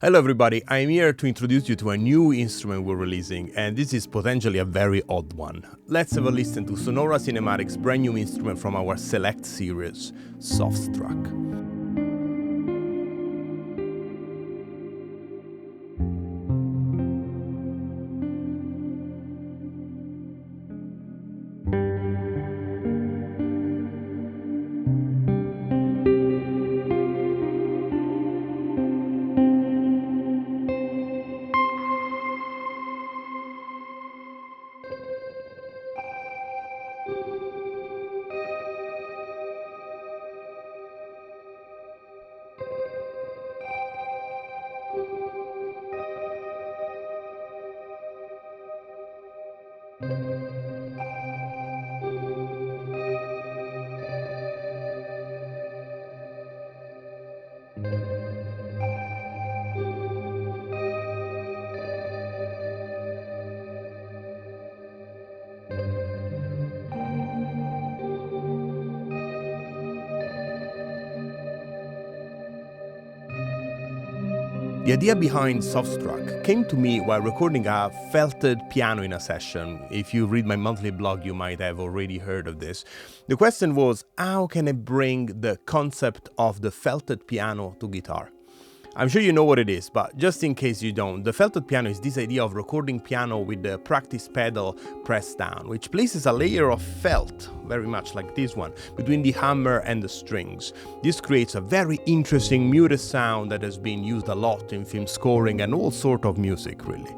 Hello everybody, I'm here to introduce you to a new instrument we're releasing, and this is potentially a very odd one. Let's have a listen to Sonora Cinematic's brand new instrument from our Select series, Softstruck. The idea behind Softstruck came to me while recording a felted piano in a session. If you read my monthly blog, you might have already heard of this. The question was, how can I bring the concept of the felted piano to guitar? I'm sure you know what it is, but just in case you don't, the felted piano is this idea of recording piano with the practice pedal pressed down, which places a layer of felt, very much like this one, between the hammer and the strings. This creates a very interesting muted sound that has been used a lot in film scoring and all sort of music, really.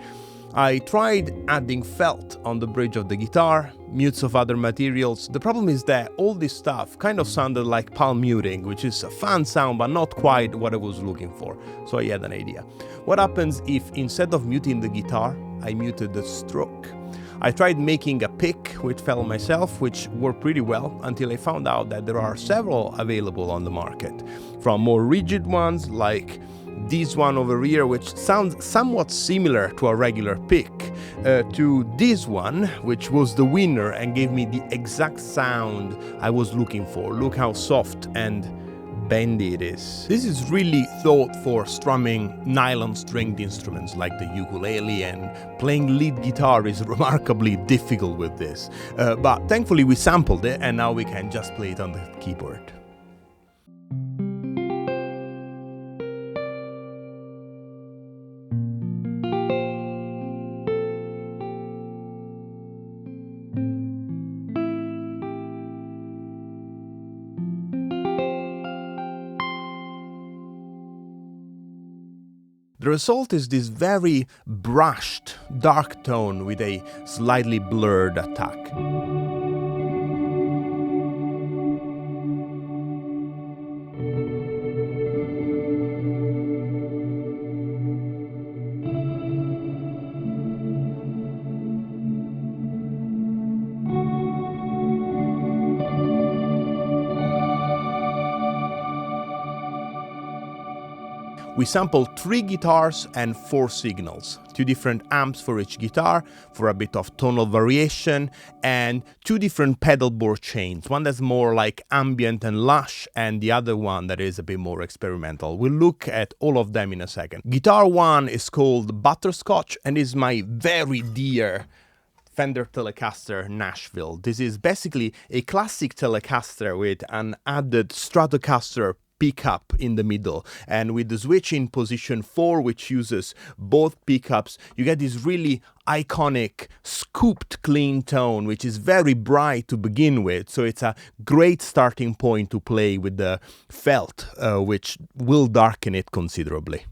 I tried adding felt on the bridge of the guitar, mutes of other materials. The problem is that all this stuff kind of sounded like palm muting, which is a fun sound but not quite what I was looking for, so I had an idea. What happens if instead of muting the guitar, I muted the stroke? I tried making a pick with felt myself, which worked pretty well until I found out that there are several available on the market, from more rigid ones like this one over here, which sounds somewhat similar to a regular pick, to this one, which was the winner and gave me the exact sound I was looking for. Look how soft and bendy it is. This is really thought for strumming nylon stringed instruments like the ukulele, and playing lead guitar is remarkably difficult with this. But thankfully we sampled it and now we can just play it on the keyboard. The result is this very brushed, dark tone with a slightly blurred attack. We sampled 3 guitars and 4 signals, 2 different amps for each guitar for a bit of tonal variation, and 2 different pedalboard chains, one that's more like ambient and lush and the other one that is a bit more experimental. We'll look at all of them in a second. Guitar 1 is called Butterscotch and is my very dear Fender Telecaster Nashville. This is basically a classic Telecaster with an added Stratocaster pickup in the middle, and with the switch in position 4, which uses both pickups, you get this really iconic scooped clean tone, which is very bright to begin with, so it's a great starting point to play with the felt, which will darken it considerably.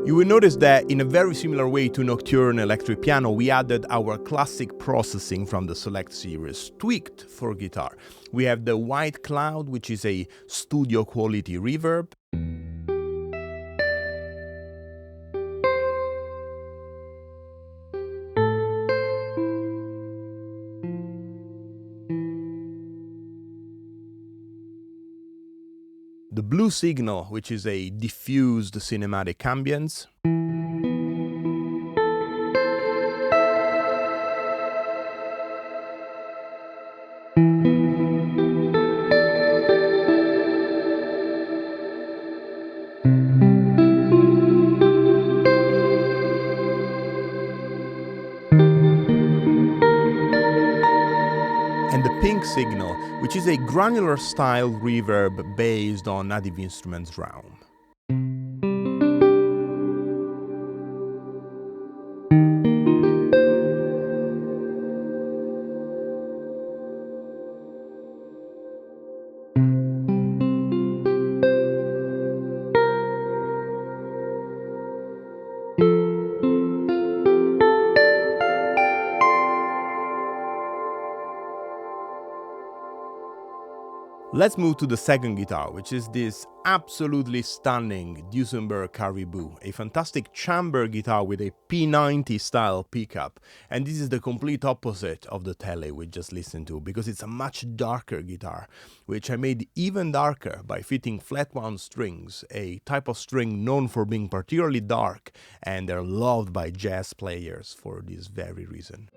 You will notice that in a very similar way to Nocturne electric piano, we added our classic processing from the Select series, tweaked for guitar. We have the White Cloud, which is a studio quality reverb. The Blue Signal, which is a diffused cinematic ambience. And the Pink Signal, which is a granular style reverb based on Native Instruments realm. Let's move to the second guitar, which is this absolutely stunning Duesenberg Caribou, a fantastic chamber guitar with a P90 style pickup. And this is the complete opposite of the Tele we just listened to, because it's a much darker guitar, which I made even darker by fitting Flatwounds strings, a type of string known for being particularly dark, and they're loved by jazz players for this very reason.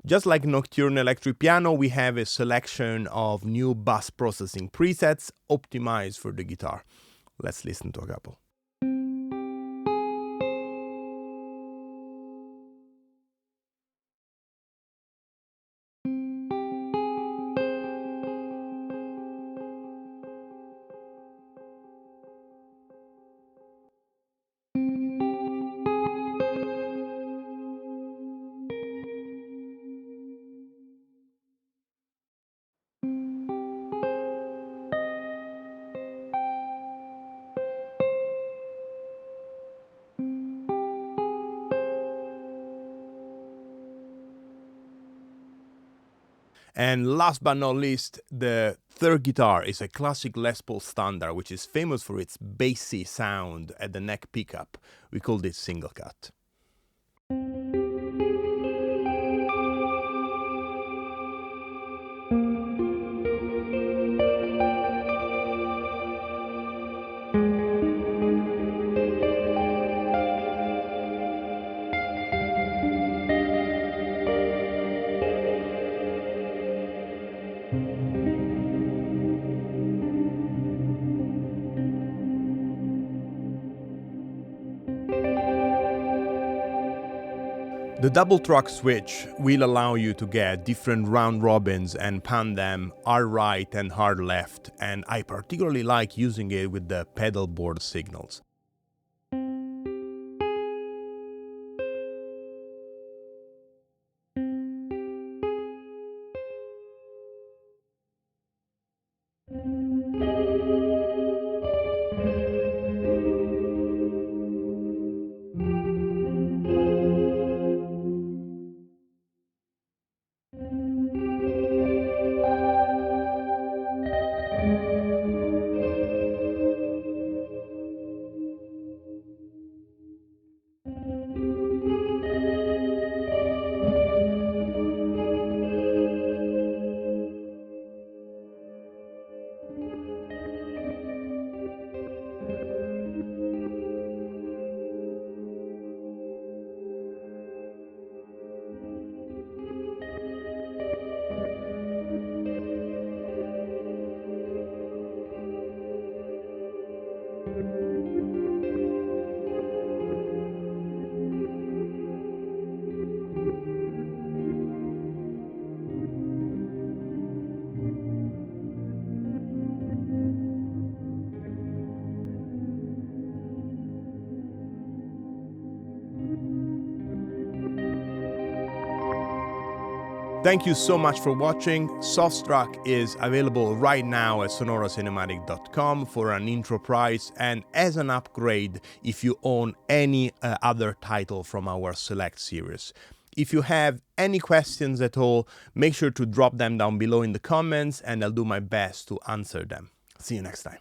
Just like Nocturne electric piano, we have a selection of new bass processing presets optimized for the guitar. Let's listen to a couple. And last but not least, the third guitar is a classic Les Paul standard, which is famous for its bassy sound at the neck pickup. We call this Singlecut. The double track switch will allow you to get different round robins and pan them hard right and hard left, and I particularly like using it with the pedalboard signals. Thank you so much for watching. Softstruck is available right now at sonoracinematic.com for an intro price and as an upgrade if you own any other title from our Select series. If you have any questions at all, make sure to drop them down below in the comments and I'll do my best to answer them. See you next time.